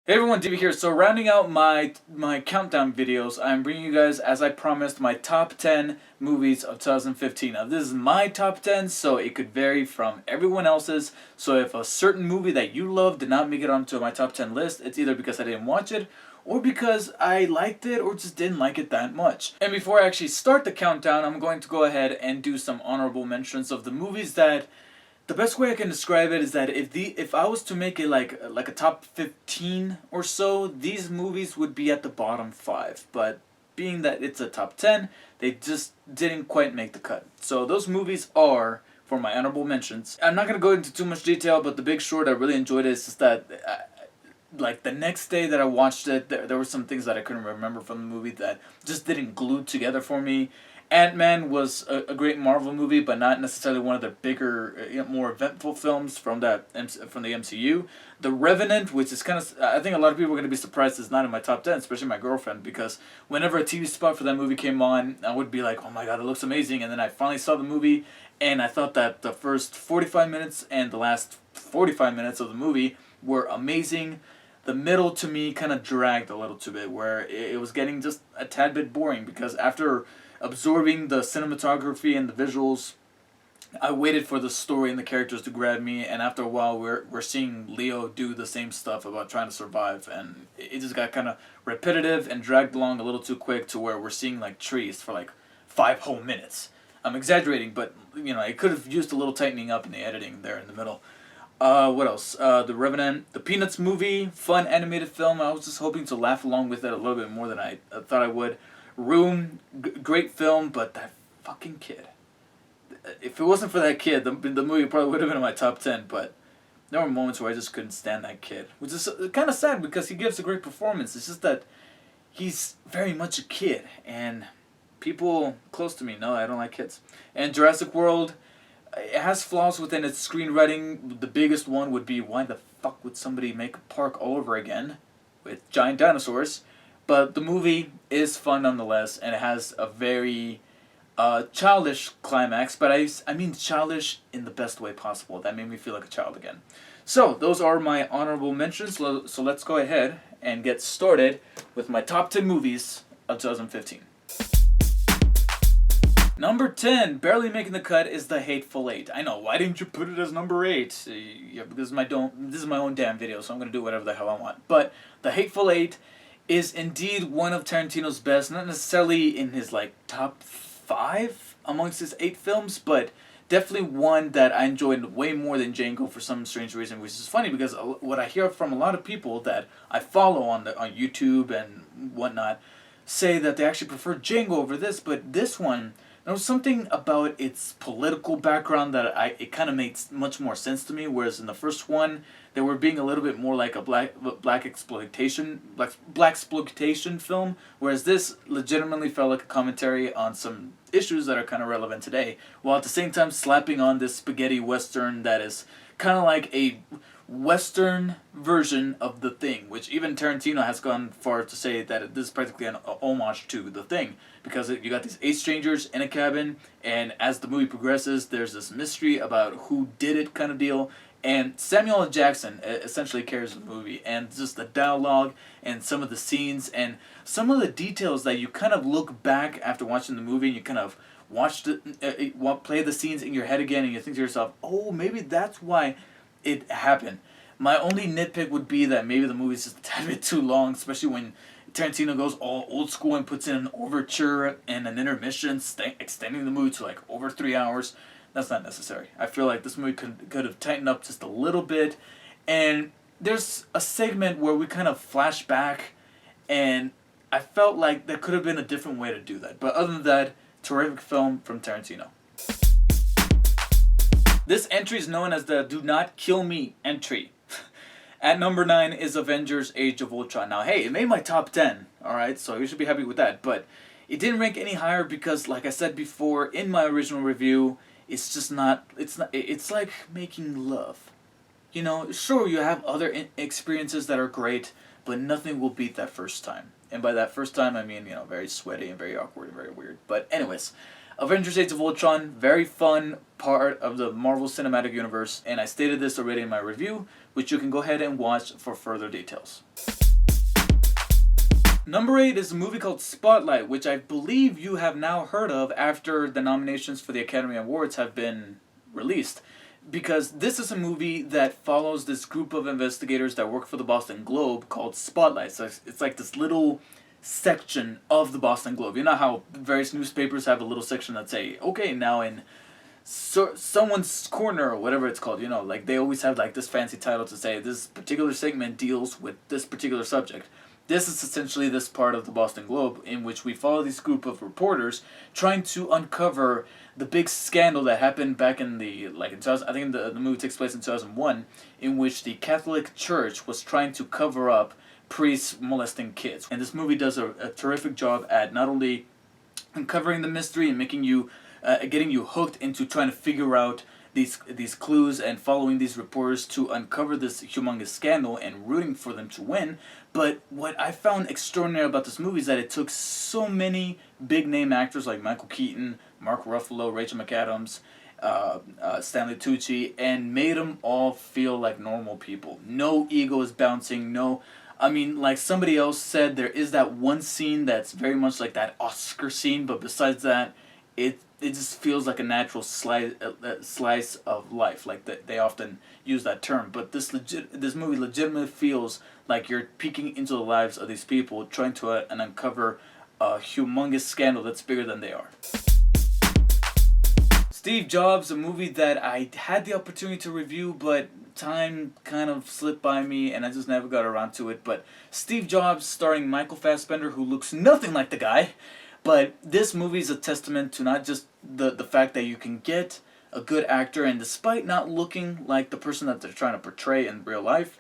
Hey everyone, DB here. So rounding out my countdown videos, I'm bringing you guys, as I promised, my top 10 movies of 2015. Now this is my top 10, so it could vary from everyone else's. So if a certain movie that you love did not make it onto my top 10 list, it's either because I didn't watch it, or because I liked it, or just didn't like it that much. And before I actually start the countdown, I'm going to go ahead and do some honorable mentions of the movies that... The best way I can describe it is that if I was to make it like a top 15 or so, these movies would be at the bottom 5. But being that it's a top 10, they just didn't quite make the cut. So those movies are, for my honorable mentions, I'm not going to go into too much detail, but The Big Short, I really enjoyed it. It's just that, like, the next day that I watched it, there were some things that I couldn't remember from the movie that just didn't glue together for me. Ant-Man was a great Marvel movie, but not necessarily one of the bigger, more eventful films from the MCU. The Revenant, which is kind of, I think a lot of people are going to be surprised it's not in my top 10, especially my girlfriend, because whenever a TV spot for that movie came on, I would be like, oh my god, it looks amazing, and then I finally saw the movie, and I thought that the first 45 minutes and the last 45 minutes of the movie were amazing. The middle, to me, kind of dragged a little too bit, where it was getting just a tad bit boring, because after absorbing the cinematography and the visuals, I waited for the story and the characters to grab me, and after a while we're seeing Leo do the same stuff about trying to survive, and it just got kind of repetitive and dragged along a little too quick to where we're seeing like trees for like 5 whole minutes. I'm exaggerating, but it could have used a little tightening up in the editing there in the middle. What else? The Revenant, the Peanuts movie, fun animated film. I was just hoping to laugh along with it a little bit more than I thought I would. Room, great film, but that fucking kid. If it wasn't for that kid, the movie probably would have been in my top 10, but there were moments where I just couldn't stand that kid. Which is kind of sad because he gives a great performance. It's just that he's very much a kid, and people close to me know I don't like kids. And Jurassic World, it has flaws within its screenwriting. The biggest one would be, why the fuck would somebody make a park all over again with giant dinosaurs? But the movie is fun nonetheless, and it has a very childish climax, but I mean childish in the best way possible. That made me feel like a child again. So, those are my honorable mentions, so let's go ahead and get started with my top 10 movies of 2015. Number 10, barely making the cut, is The Hateful Eight. I know, why didn't you put it as number 8? Yeah, because this is my own damn video, so I'm going to do whatever the hell I want. But The Hateful Eight is indeed one of Tarantino's best, not necessarily in his like top 5 amongst his 8 films, but definitely one that I enjoyed way more than Django for some strange reason, which is funny because what I hear from a lot of people that I follow on YouTube and whatnot say that they actually prefer Django over this, but this one, there was something about its political background that it kind of makes much more sense to me, whereas in the first one, they were being a little bit more like a black exploitation film, whereas this legitimately felt like a commentary on some issues that are kind of relevant today, while at the same time slapping on this spaghetti western that is kind of like a western version of The Thing, which even Tarantino has gone far to say that this is practically an homage to The Thing, because you got these 8 strangers in a cabin, and as the movie progresses, there's this mystery about who did it kind of deal, and Samuel L. Jackson essentially carries the movie, and just the dialogue and some of the scenes and some of the details that you kind of look back after watching the movie and you kind of play the scenes in your head again, and you think to yourself, oh, maybe that's why it happened. My only nitpick would be that maybe the movie's just a tad bit too long, especially when Tarantino goes all old school and puts in an overture and an intermission, extending the movie to like over 3 hours. That's not necessary. I feel like this movie could have tightened up just a little bit. And there's a segment where we kind of flash back, and I felt like there could have been a different way to do that. But other than that, terrific film from Tarantino. This entry is known as the Do Not Kill Me entry. At number 9 is Avengers Age of Ultron. Now, hey, it made my top 10, alright, so you should be happy with that. But it didn't rank any higher because, like I said before in my original review, it's just not, it's like making love. Sure, you have other experiences that are great, but nothing will beat that first time. And by that first time, I mean, very sweaty and very awkward and very weird. But anyways, Avengers Age of Ultron, very fun part of the Marvel Cinematic Universe, and I stated this already in my review, which you can go ahead and watch for further details. Number 8 is a movie called Spotlight, which I believe you have now heard of after the nominations for the Academy Awards have been released. Because this is a movie that follows this group of investigators that work for the Boston Globe called Spotlight. So it's like this little section of the Boston Globe. You know how various newspapers have a little section that say, okay, now in someone's corner or whatever it's called, you know, like they always have like this fancy title to say this particular segment deals with this particular subject. This is essentially this part of the Boston Globe in which we follow this group of reporters trying to uncover the big scandal that happened back in the, like in 2000, I think the movie takes place in 2001, in which the Catholic Church was trying to cover up priests molesting kids. And this movie does a terrific job at not only uncovering the mystery and making you, getting you hooked into trying to figure out these clues and following these reporters to uncover this humongous scandal and rooting for them to win. But what I found extraordinary about this movie is that it took so many big name actors like Michael Keaton, Mark Ruffalo, Rachel McAdams, Stanley Tucci, and made them all feel like normal people. No ego is bouncing, no... I mean, like somebody else said, there is that one scene that's very much like that Oscar scene, but besides that, it just feels like a natural slice of life. Like they often use that term, but this movie legitimately feels like you're peeking into the lives of these people, trying to uncover a humongous scandal that's bigger than they are. Steve Jobs, a movie that I had the opportunity to review, but time kind of slipped by me and I just never got around to it. But Steve Jobs, starring Michael Fassbender, who looks nothing like the guy. But this movie is a testament to not just the fact that you can get a good actor, and despite not looking like the person that they're trying to portray in real life,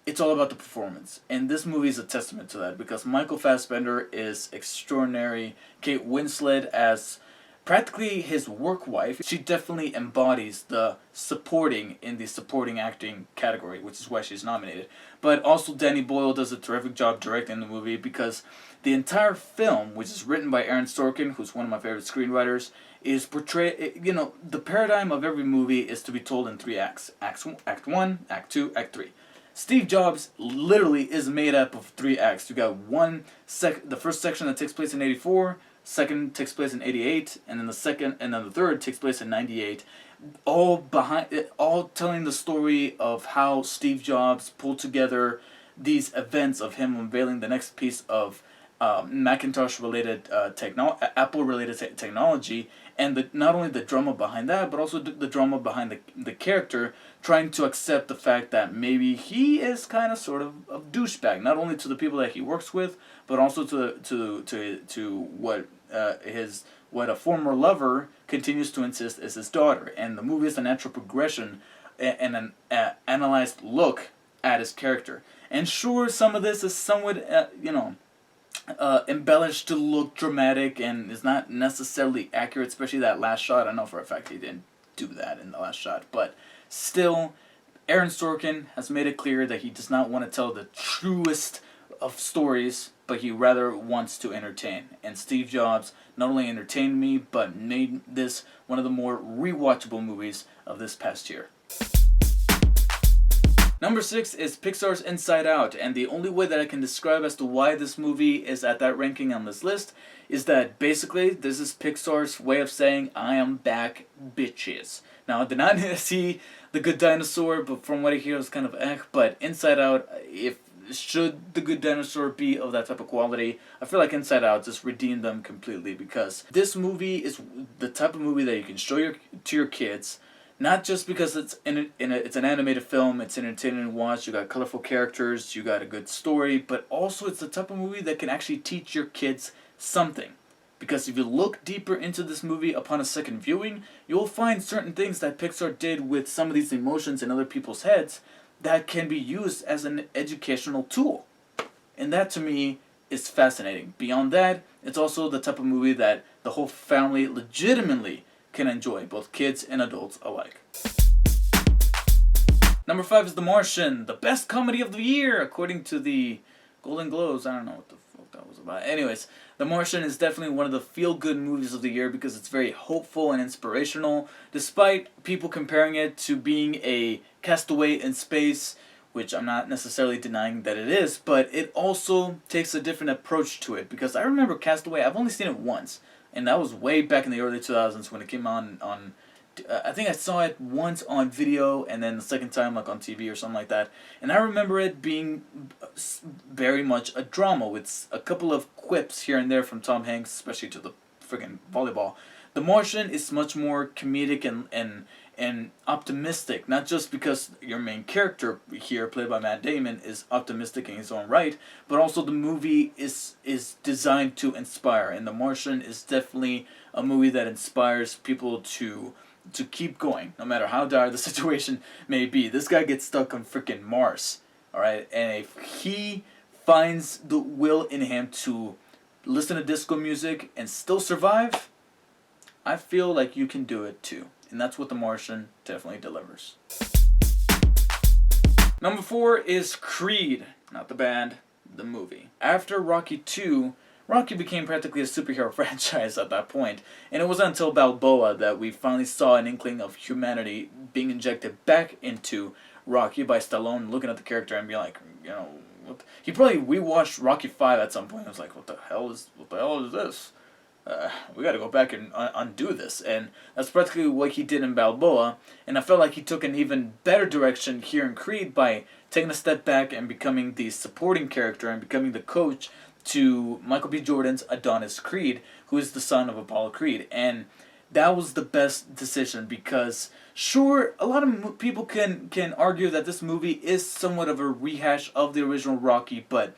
it's all about the performance. And this movie is a testament to that, because Michael Fassbender is extraordinary. Kate Winslet as practically his work wife, she definitely embodies the supporting in the supporting acting category, which is why she's nominated. But also Danny Boyle does a terrific job directing the movie, because the entire film, which is written by Aaron Sorkin, who's one of my favorite screenwriters, is portrayed, you know, the paradigm of every movie is to be told in 3 acts. Act 1, Act 2, Act 3. Steve Jobs literally is made up of 3 acts. You got the first section that takes place in 84, second takes place in 88, and then the third takes place in 98. All telling the story of how Steve Jobs pulled together these events of him unveiling the next piece of Macintosh-related Apple-related technology, and not only the drama behind that, but also the drama behind the character trying to accept the fact that maybe he is kind of sort of a douchebag, not only to the people that he works with, but also to what a former lover continues to insist is his daughter. And the movie is a natural progression and an analyzed look at his character. And sure, some of this is somewhat, embellished to look dramatic and is not necessarily accurate, especially that last shot. I know for a fact he didn't do that in the last shot, but still, Aaron Sorkin has made it clear that he does not want to tell the truest of stories, but he rather wants to entertain. And Steve Jobs not only entertained me, but made this one of the more rewatchable movies of this past year. Number 6 is Pixar's Inside Out, and the only way that I can describe as to why this movie is at that ranking on this list is that basically this is Pixar's way of saying, I am back, bitches. Now, I did not see The Good Dinosaur, but from what I hear it was kind of but Inside Out, should The Good Dinosaur be of that type of quality, I feel like Inside Out just redeemed them completely, because this movie is the type of movie that you can show to your kids. Not just because it's it's an animated film, it's entertaining to watch, you got colorful characters, you got a good story, but also it's the type of movie that can actually teach your kids something. Because if you look deeper into this movie upon a second viewing, you'll find certain things that Pixar did with some of these emotions in other people's heads that can be used as an educational tool. And that to me is fascinating. Beyond that, it's also the type of movie that the whole family legitimately can enjoy, both kids and adults alike. Number 5 is The Martian, the best comedy of the year, according to the Golden Globes. I don't know what the fuck that was about. Anyways, The Martian is definitely one of the feel-good movies of the year because it's very hopeful and inspirational, despite people comparing it to being a castaway in space which I'm not necessarily denying that it is, but it also takes a different approach to it, because I remember Castaway, I've only seen it once, and that was way back in the early 2000s when it came on I think I saw it once on video, and then the second time like on TV or something like that, and I remember it being very much a drama with a couple of quips here and there from Tom Hanks, especially to the friggin' volleyball. The Martian is much more comedic and optimistic, not just because your main character here, played by Matt Damon, is optimistic in his own right, but also the movie is designed to inspire, and The Martian is definitely a movie that inspires people to keep going, no matter how dire the situation may be. This guy gets stuck on freaking Mars, alright, and if he finds the will in him to listen to disco music and still survive, I feel like you can do it too. And that's what The Martian definitely delivers. Number 4 is Creed. Not the band, the movie. After Rocky 2, Rocky became practically a superhero franchise at that point. And it wasn't until Balboa that we finally saw an inkling of humanity being injected back into Rocky by Stallone, looking at the character and being like, you know, he probably rewatched Rocky 5 at some point. I was like, what the hell is this? We got to go back and undo this, and that's practically what he did in Balboa. And I felt like he took an even better direction here in Creed by taking a step back and becoming the supporting character and becoming the coach to Michael B. Jordan's Adonis Creed, who is the son of Apollo Creed. And that was the best decision, because sure, a lot of people can argue that this movie is somewhat of a rehash of the original Rocky, but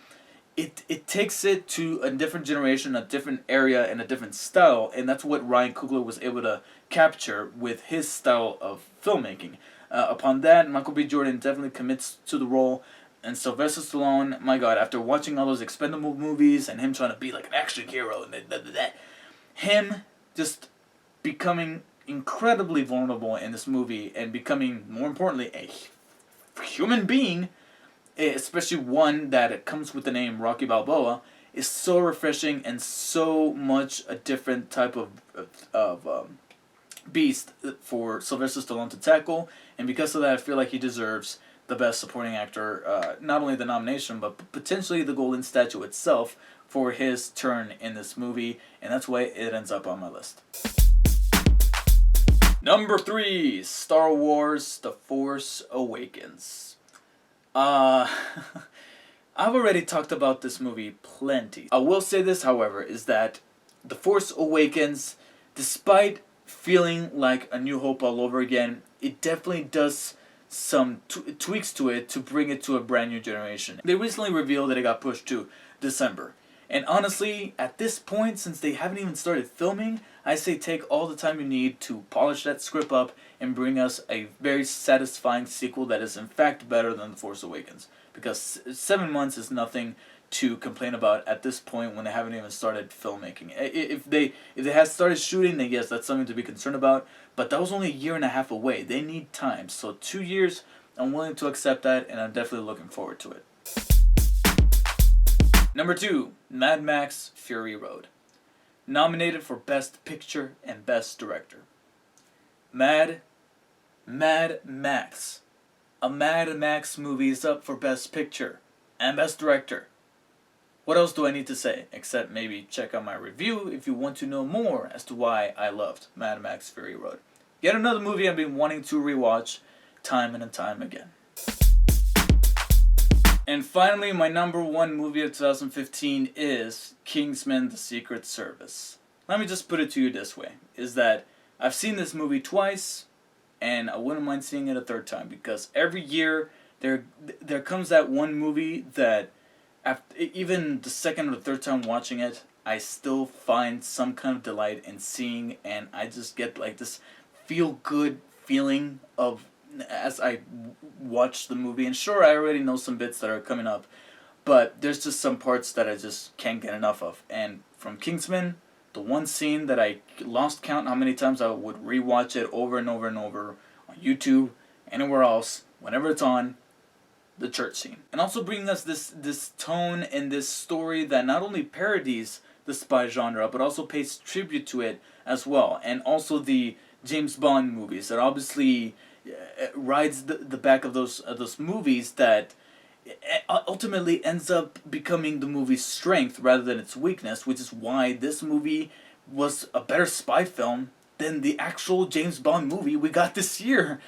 it takes it to a different generation, a different area, and a different style, and that's what Ryan Coogler was able to capture with his style of filmmaking. Upon that, Michael B. Jordan definitely commits to the role, and Sylvester Stallone, my God, after watching all those Expendable movies and him trying to be like an action hero, and him just becoming incredibly vulnerable in this movie and becoming, more importantly, a human being, especially one that comes with the name Rocky Balboa, is so refreshing and so much a different type of beast for Sylvester Stallone to tackle. And because of that, I feel like he deserves the Best Supporting Actor, not only the nomination, but potentially the Golden Statue itself for his turn in this movie, and that's why it ends up on my list. Number 3, Star Wars: The Force Awakens. I've already talked about this movie plenty. I will say this, however, is that The Force Awakens, despite feeling like A New Hope all over again, it definitely does some tweaks to it to bring it to a brand new generation. They recently revealed that it got pushed to December. And honestly, at this point, since they haven't even started filming, I say take all the time you need to polish that script up and bring us a very satisfying sequel that is in fact better than The Force Awakens. Because 7 months is nothing to complain about at this point when they haven't even started filmmaking. If they had started shooting, then yes, that's something to be concerned about. But that was only a year and a half away. They need time. So 2 years, I'm willing to accept that, and I'm definitely looking forward to it. Number 2, Mad Max Fury Road. Nominated for Best Picture and Best Director. Mad Max. A Mad Max movie is up for Best Picture and Best Director. What else do I need to say, except maybe check out my review if you want to know more as to why I loved Mad Max Fury Road. Yet another movie I've been wanting to rewatch time and time again. And finally, my number 1 movie of 2015 is Kingsman: The Secret Service. Let me just put it to you this way, is that I've seen this movie twice, and I wouldn't mind seeing it a third time, because every year there comes that one movie that after, even the second or third time watching it, I still find some kind of delight in seeing, and I just get like this feel-good feeling of as I watch the movie. And sure, I already know some bits that are coming up, but there's just some parts that I just can't get enough of. And from Kingsman, the one scene that I lost count how many times I would rewatch it over and over and over on YouTube, anywhere else, whenever it's on, the church scene. And also bringing us this tone and this story that not only parodies the spy genre, but also pays tribute to it as well. And also the James Bond movies that obviously rides the back of those movies that ultimately ends up becoming the movie's strength rather than its weakness, which is why this movie was a better spy film than the actual James Bond movie we got this year.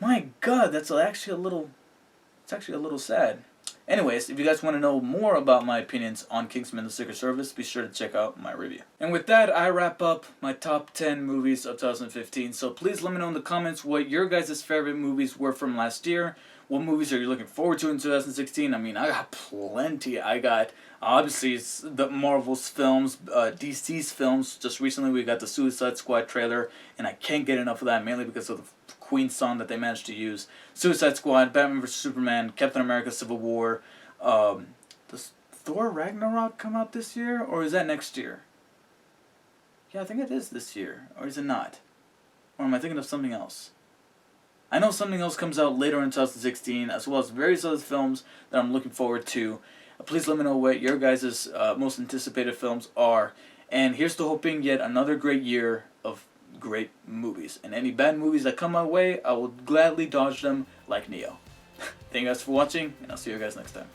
My God, that's actually a little sad. Anyways, if you guys want to know more about my opinions on Kingsman: The Secret Service, be sure to check out my review. And with that, I wrap up my top 10 movies of 2015. So please let me know in the comments what your guys' favorite movies were from last year. What movies are you looking forward to in 2016? I mean, I got plenty. I got, obviously, the Marvel's films, DC's films. Just recently we got the Suicide Squad trailer, and I can't get enough of that, mainly because of the Queen song that they managed to use. Suicide Squad, Batman vs. Superman, Captain America Civil War. Does Thor Ragnarok come out this year, or is that next year? Yeah, I think it is this year. Or is it not? Or am I thinking of something else? I know something else comes out later in 2016, as well as various other films that I'm looking forward to. Please let me know what your guys' most anticipated films are. And here's to hoping yet another great year of great movies. And any bad movies that come my way, I will gladly dodge them like Neo. Thank you guys for watching, and I'll see you guys next time.